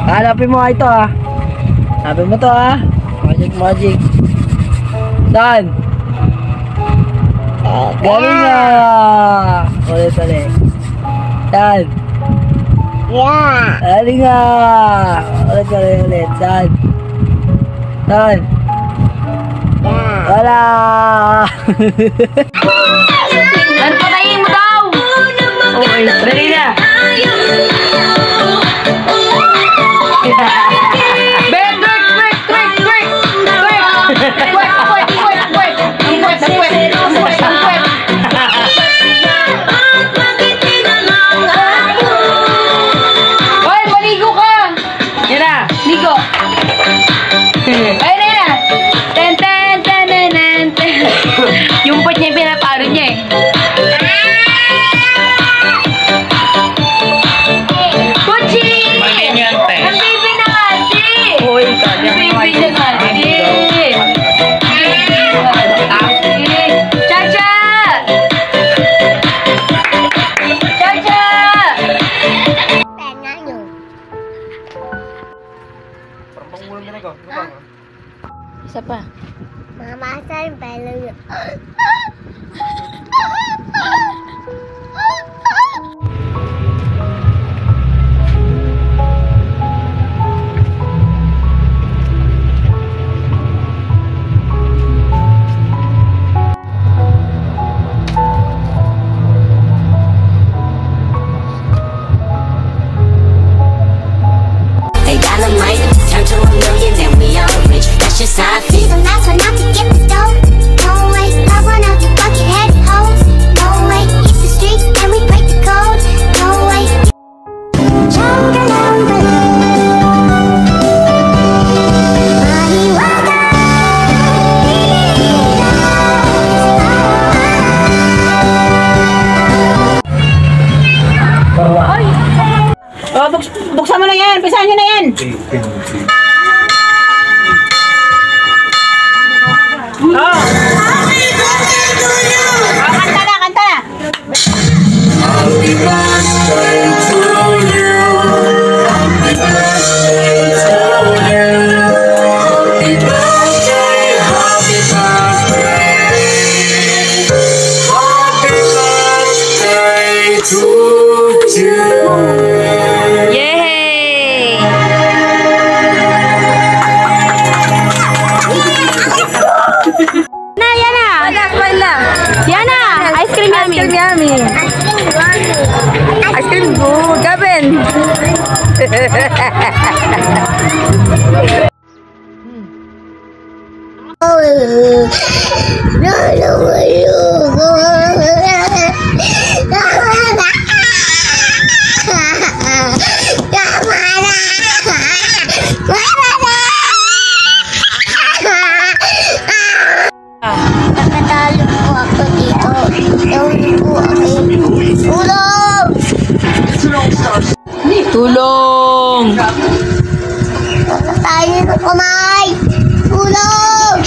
Hanapin mo ito ha. Hanapin mo to ha. Magic. Saan? Galing nga. Ulit. Saan? Yeah. Galing nga. Ulit. Saan? Wala. Patayin mo daw. Okay, ready na. Hoy, maligo ka. Yan na. Ligo. Ayun na. Ten. Yung pot niya, pinaparo niya eh. Puchi! Ang baby na ngati! Uy, kanya. Ang baby na ngati! Chacha! Chacha! Isa pa. Mama, saan pala yun? They dynamite, turn to a million, then we all rich. That's just how I feel. The last one out to get the dough. No way, I run out you bucket-head hoes. No way, hit the streets and we break the code. No way. Oh, buksan mo na yan. Pisahan nyo na yan. Oh. Kanta na. Happy birthday to you. Happy birthday to you. Happy birthday. Happy birthday to you. Yay! Yan na! Smile lang! Yan na! Ice cream yummy! Ice cream good! Gavin! Nakatalo po ako dito. Ewan po ako. Tulong! Nakatayo ng kamay. Tulong!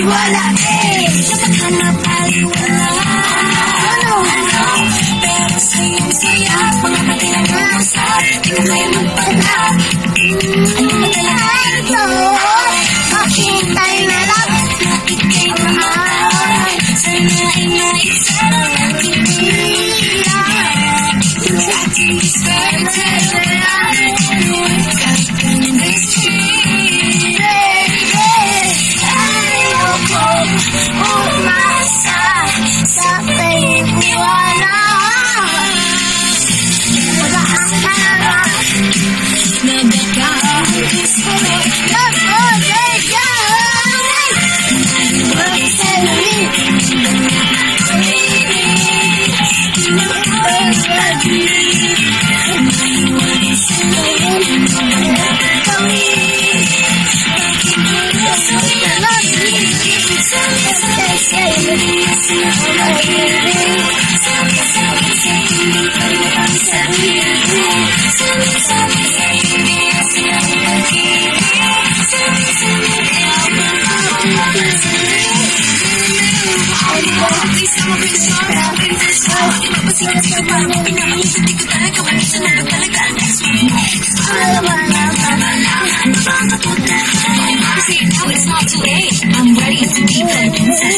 Wala I'm ready to be the princess.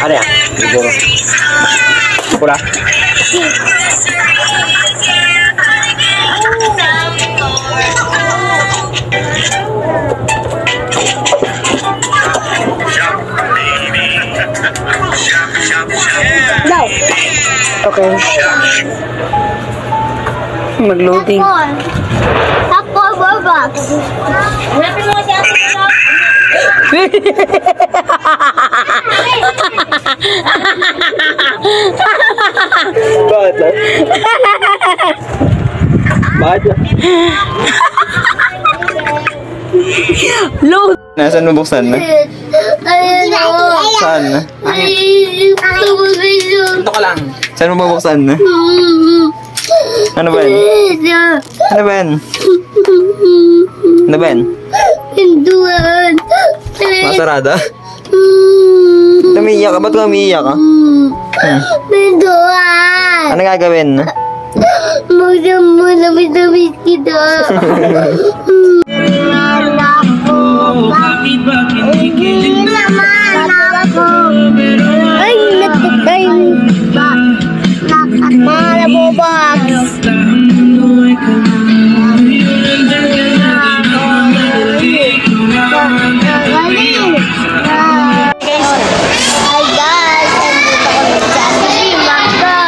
Ada ya? Siguro. Pula. Daw. Okay. Mag-loading. Apple Roblox. Hanapin mo si Ate Rob. Bakit lang? Bakit lang? Load. Nasaan mo buksan na? Ayun ako. Saan na? Ito ka lang. Saan mo bubuksan na? Ano ba yan? Ano ba yan? Ano ba yan? Pinduan. Masarada? Umiiyak ka? Ba't ka umiiyak ka? Pinduan. Ano gagawin? Magdamit kita. Hindi naman ako. Ay, natutay. Nakakala mo ba? Galing. Hi guys, nandito kami sa Limaga.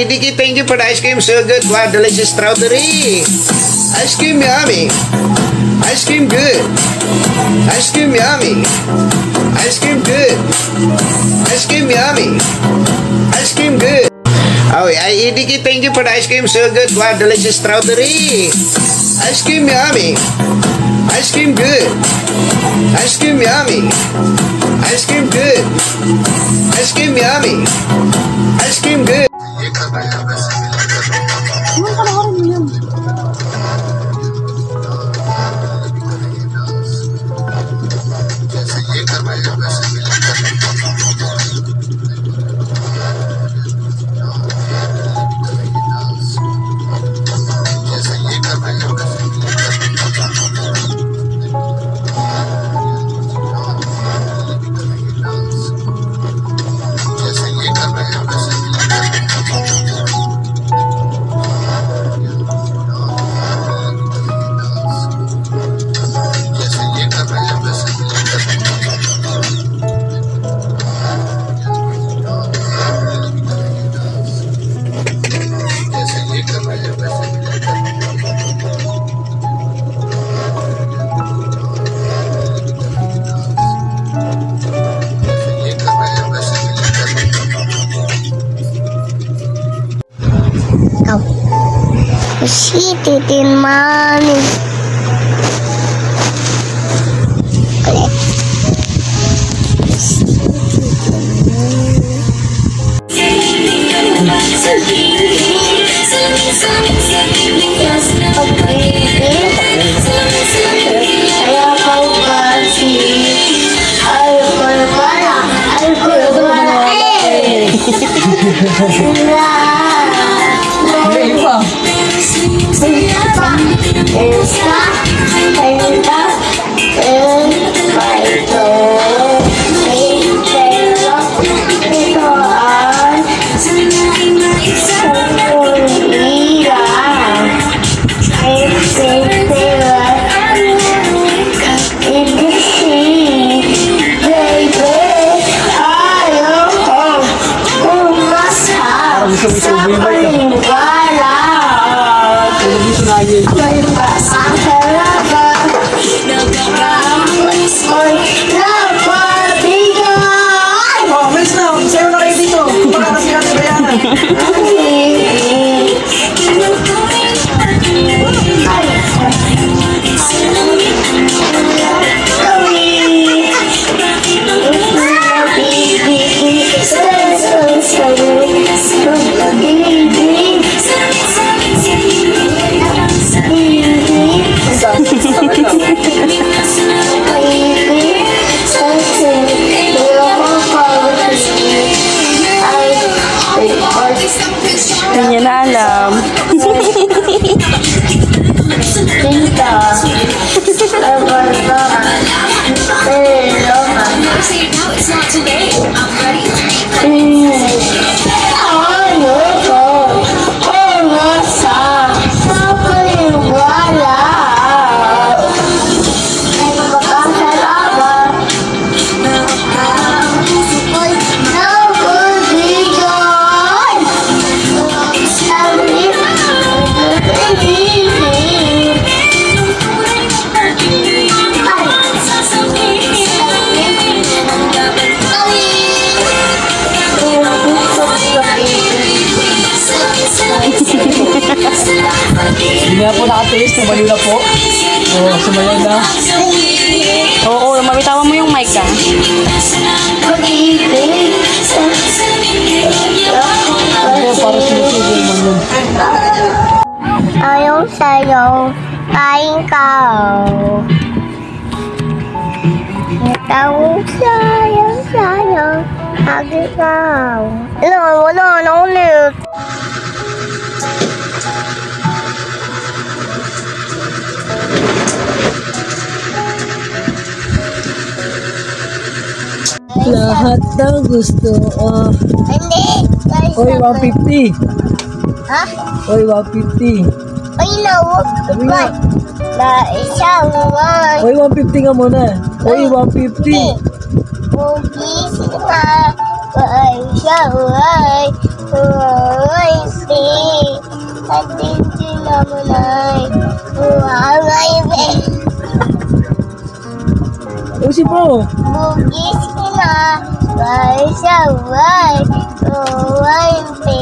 Ediki, thank you for the ice cream. So good. Wow, delicious strawberry. Ice cream yummy. Ice cream good. Ice cream yummy. Ice cream good. Ice cream yummy. Ice cream good. Oh, Ediki, thank you for the ice cream. So good. Wow, delicious strawberry. Ice cream yummy. Ice cream good. Ice cream yummy. Ice cream good. Ice cream yummy. Ice cream good. She didn't mommy. Hindi niya na alam. Hindi na po nakatiis, nabaliw na po. Oo, sumayaw na. Oo, mabitawan mo yung mic ka. Ako, para sinusubo naman yun. Ayaw sa'yo, kain ka. Ayaw sa'yo, kain ka. Wala na ulit. Lahat daw gusto. Hindi. Oy, 150. Ha? Oy, 150. Ay, no. Sabi nga. Na isang one. Oy, 150 nga muna. Oy, 150. Bugis na. Ay, isang one. Usi po. Bugis na, saway, saway, pe.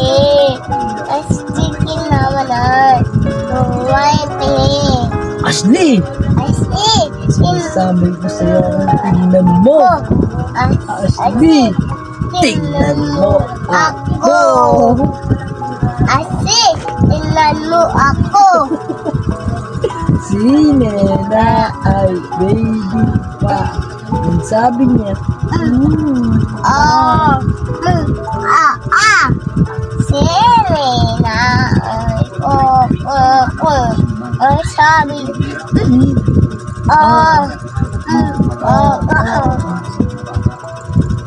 Astikin naman ay, saway, pe. Ashley! Asti, Sabi ko sa'yo, tingnan mo. Ashley! Tingnan mo ako. Asti, tingnan mo ako. Si Nena ay baby pa. Ang sabi niya, Sirena ay ang sabi,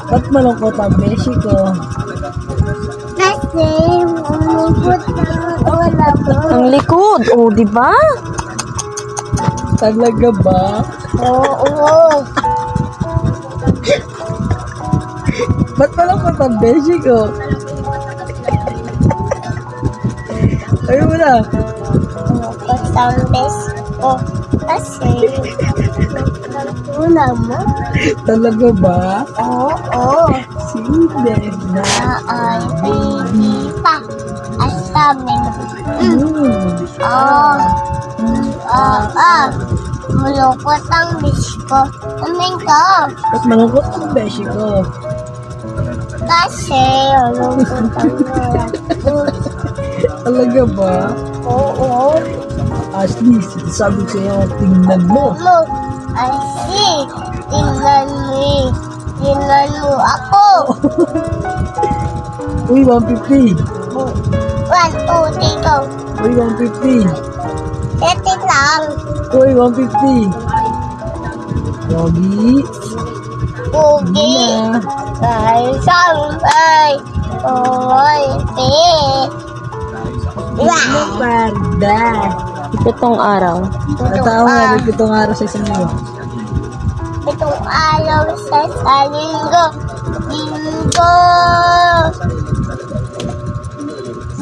ba't malungkot ang beshi ko? kasi umubot ng wala mo. Ang likod. Oh, di ba? Talaga ba? Oo. Ba't malungkot ang beshi ko? Ayaw mo na. Umubot ang best ko kasi wala mo. Talaga ba? Oo. Si Nena. Ay, baby pa. Ang sabi mo. Malungkot ang bitch ko. Amin ko. Ba't malungkot ang beshi ko? Kasi malungkot ang wala. Talaga ba? Oo. Ashley, sabi ko sa'yo, tingnan mo. I see. Tingnan mo. Tingnan mo ako. Uy, 150. 1, 2, 3, go. Uy, 150. Set lang. Uy, 150. Yogi. Pugi. Na. Ay, sampay. Oy, pe. Parda. Itong araw. Natawa nga, itong araw sa isang linggo. Itong araw sa linggo.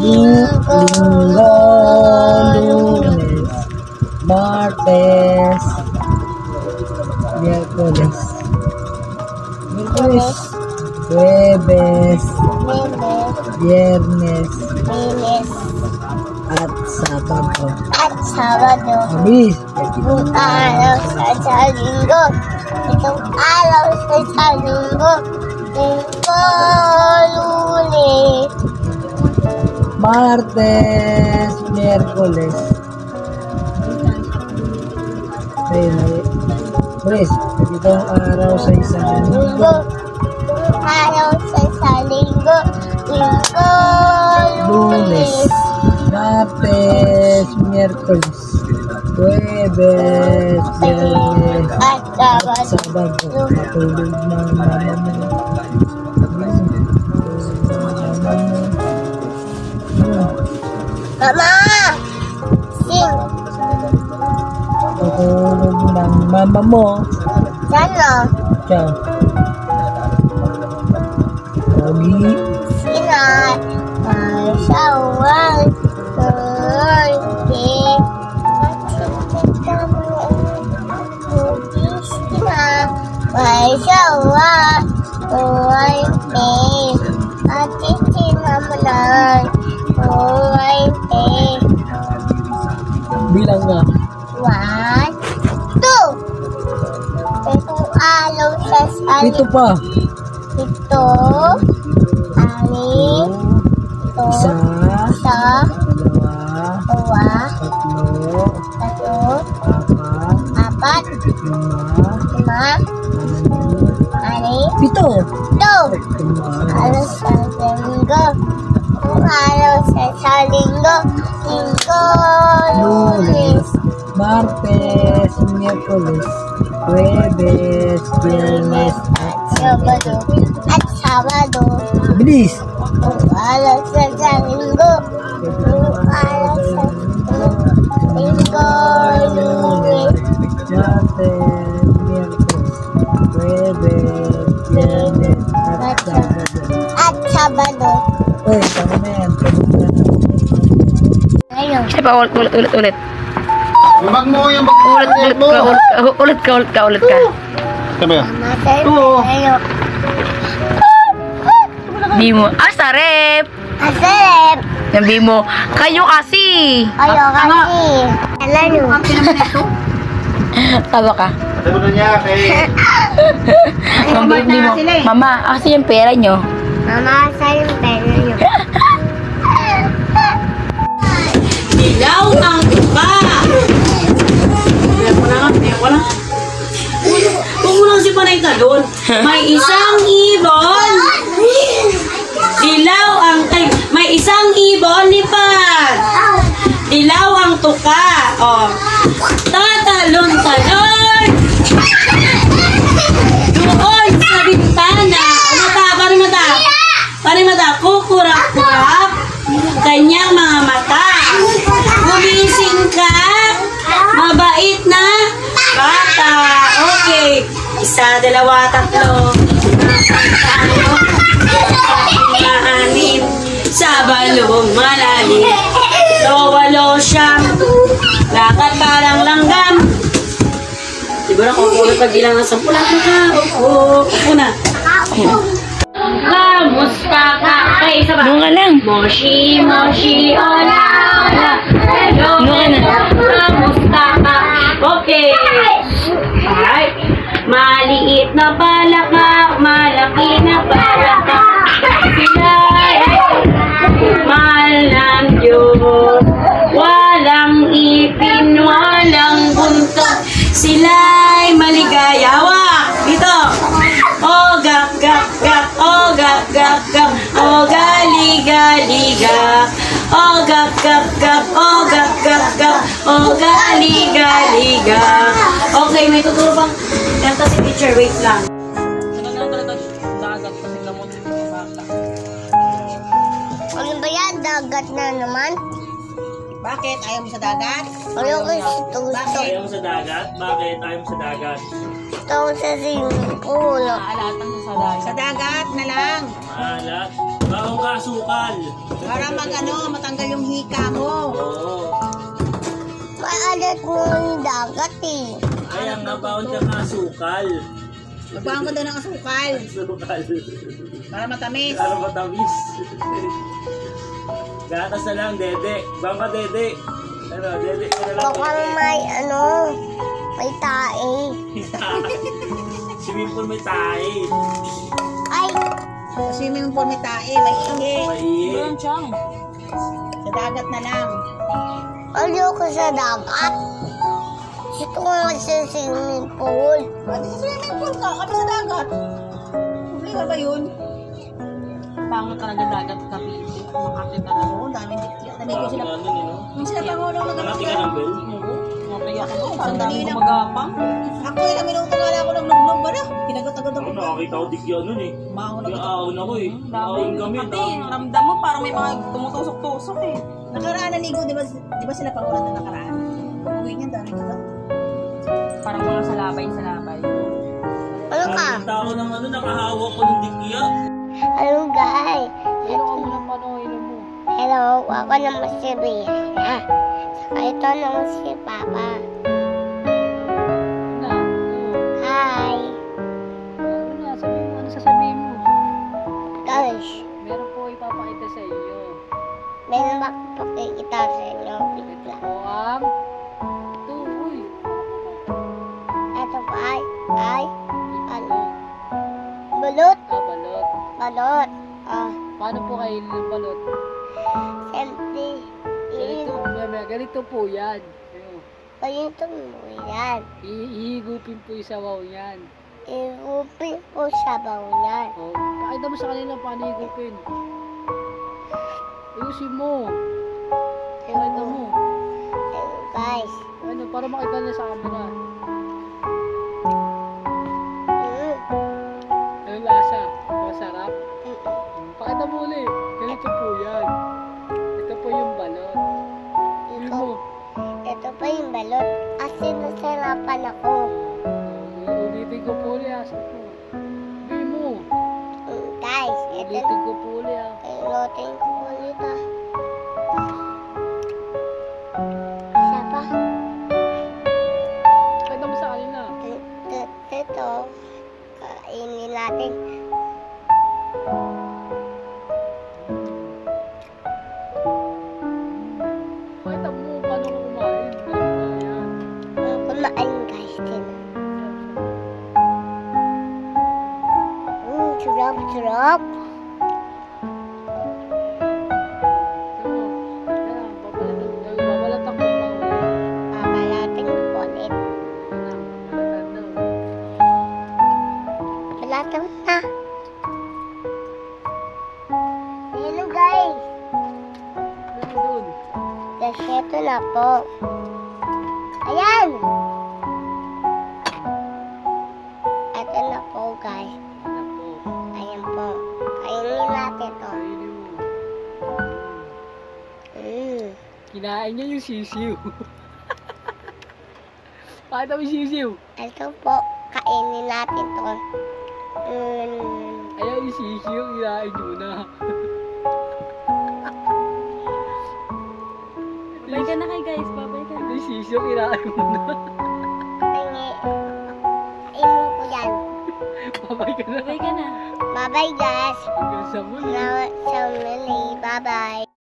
Linggo, Lunes, Martes, Miyerkules, Huwebes, Biyernes, at Sabado. at Sabado. Mabilis. Itong araw sa linggo. Itong araw sa linggo. Linggo, Lunes. Martes, Miyerkules. Ayun, ayun. Mabilis. Ito ang araw sa isang linggo. Linggo. Araw sa linggo. Linggo, Lunes, Lunes. Martes, Miyerkules, Huwebes, Biyernes, At Sabado. Sabado. Matulog ng mama mo. Mama! Sing! Matulog ng mama mo. Sana? Ciao. Pogi. Sina? Sawan. Sina? Sawa. Ate Sina Manay. Bilang nga. 1, 2. Itong alaw sa salita. Ito pa. Ito. Anim. Ito. Isa. Isa. Dalawa. Dalawa. Tatlo. Tatlo. Apat. Apat. Lima. Lima. Anim. Pito. Ito. Alaw sa linggo. Itong alaw sa linggo. Linggo. Lunes. Martes, Miyerkules, Huwebes, Biyernes, at Sabado. At Sabado. Bilis! Itong alaw sa linggo. Itong alaw sa linggo. Lunes. Martes, Miyerkules, Huwebes, Biyernes, at Sabado. At Sabado. Uy, tama pa, ulit. Bag mo yung Ulit ka. Sabi ka? Bimo. Sarap. Asep! Yung bimo. Kayo kasi. Ayo kasi. Alam nyo. Tawa ka. Sabi mo niya kay... Mama, kasi yung pera nyo. Mama, sa'yo yung pera nyo. Dilaw ang tuka. Wala. Kung mo lang si Panay ka doon, may isang ibon. Dilaw ang... Ay, may isang ibon lipad. Dilaw ang tuka. Oh. Tatalon-talon. Doon sa bintana. Paano mata? Kukurak-kurak. Kanyang mga mata. Gumising ka. Mabait na bata. Okay. 1, 2, 3. 4, 5, 6, 7, 8. Sa balong malalim. 8, 9. Lakad parang langgam. Siguro kung ulit pag ilang ng 10 lang ka. Upo na. Kamusta ka? Ay, isa ba? Doon ka lang. Moshi, hola, hola. Hello, Doon ka na. kamusta ka? Okay. Alright. Maliit na palaka, malaki na palaka. Sila mahal ng Diyos. Walang ipin, walang buntot. Sila'y maligayawa. Dito. Oh, gak, gak, gak. Oh, gak, gak, gak. Oh, gali, gali, gak. Oh, gak, gak, gak. Oh, gak, gak, gak. Oh, gali, gali, gak. Okay, may tuturo bang kanta si teacher? Wait lang. Ano ba yan? Dagat na naman? Bakit? Ayaw mo sa dagat? Ayaw ko gusto. Ayaw mo sa dagat? Bakit ayaw mo sa dagat? Gusto ko sa swimming pool. Sa dagat na lang. Maalat. Bawang ka asukal. Para matanggal yung hika mo. Oo. Maalat mo yung dagat eh. Kaya nga bawang ka asukal. Magbahan ko daw ng asukal. Asukal. Para matamis. Para matamis. Gatas na lang, dede. Bawang ka, dede. Ano, dede ka na lang. Baka may tae. Swimming pool may tae. Ay, Sa swimming pool may tae, may ingi. Maiit. Sa dagat na lang. ayaw ko sa dagat. Gusto ko nga sa swimming pool. Pwede sa swimming pool ka, kami sa dagat. Problema ba yun? Pango talaga dagat kami. Makakit talaga. Oo, dami dikya. Dami ko sila. Ano yun, no? Yung sila Pangulong Nakati ka ng bell? Mamaya ka doon. Sandali lang. Magapang. Ako ilang minuto nga lang ako naglublog ba na? Kinagot-agad ako. Ako nakakita ko digya nun eh. Maahon Yung ako. ahon ako eh. Ahon kami. Ramdam mo parang may mga tumutusok-tusok eh. Nakaraan na ligo, di ba sila Pangulong na nakaraan? Uwi niya, dami ka. Parang mga salabay. Ano ka? Nakakita ako ng nakahawak ko ng digya. Ano guys? Hello mo. Hello, ako naman si Rihanna. Saka ito naman si Papa. Hi. Ano sasabihin mo? Guys, Meron po ipapakita sa iyo. meron ba pakikita sa inyo? Bigla. O ang tuloy. Ito pa ay ano? Balot? Balot. Balot. Paano po kayo ng balot? Siyempre, Ganito po yan. ganito mo yan. Ihigupin po yung sabaw yan. Iupin ko sa bawlan. O, pakita mo sa kanila paano higupin. Ayusin mo. Pakita mo. Guys. Ano, para makita nila sa camera. Anong lasa? Masarap? Pakita mo ulit. Ganito po yan. Ito po yung balot. Yun mo. Ito pa yung balot. Kasi nasarapan ako. Ulitin ko po ulit. Asa po. Sabihin mo. Guys, ito Ulitin ko po ulit. inutin ko ulit natin. Pakita mo paano kumain. Ayan. Kumain guys din. Sarap, sarap. Babalatan ko pa ulit. Babalatin ko ulit. Babalatan daw. Balatan na. Hello guys. Doon. Kasi ito na po. Ayan. Ito na po guys. Ayan po. Ayan po. Kainin natin to. Kainin mo. Kinain niya yung sisiw. Pakita mo yung sisiw. Ito po. Kainin natin to. Ayan yung sisiw, kinain nyo na. Babay ka na kay guys. Babay ka na. Ito yung sisiw, kinain mo na. Kainin ko yan. Babay ka na. Babay ka na. Bye-bye guys. Hanggang sa muli. Now, so many. Bye-bye.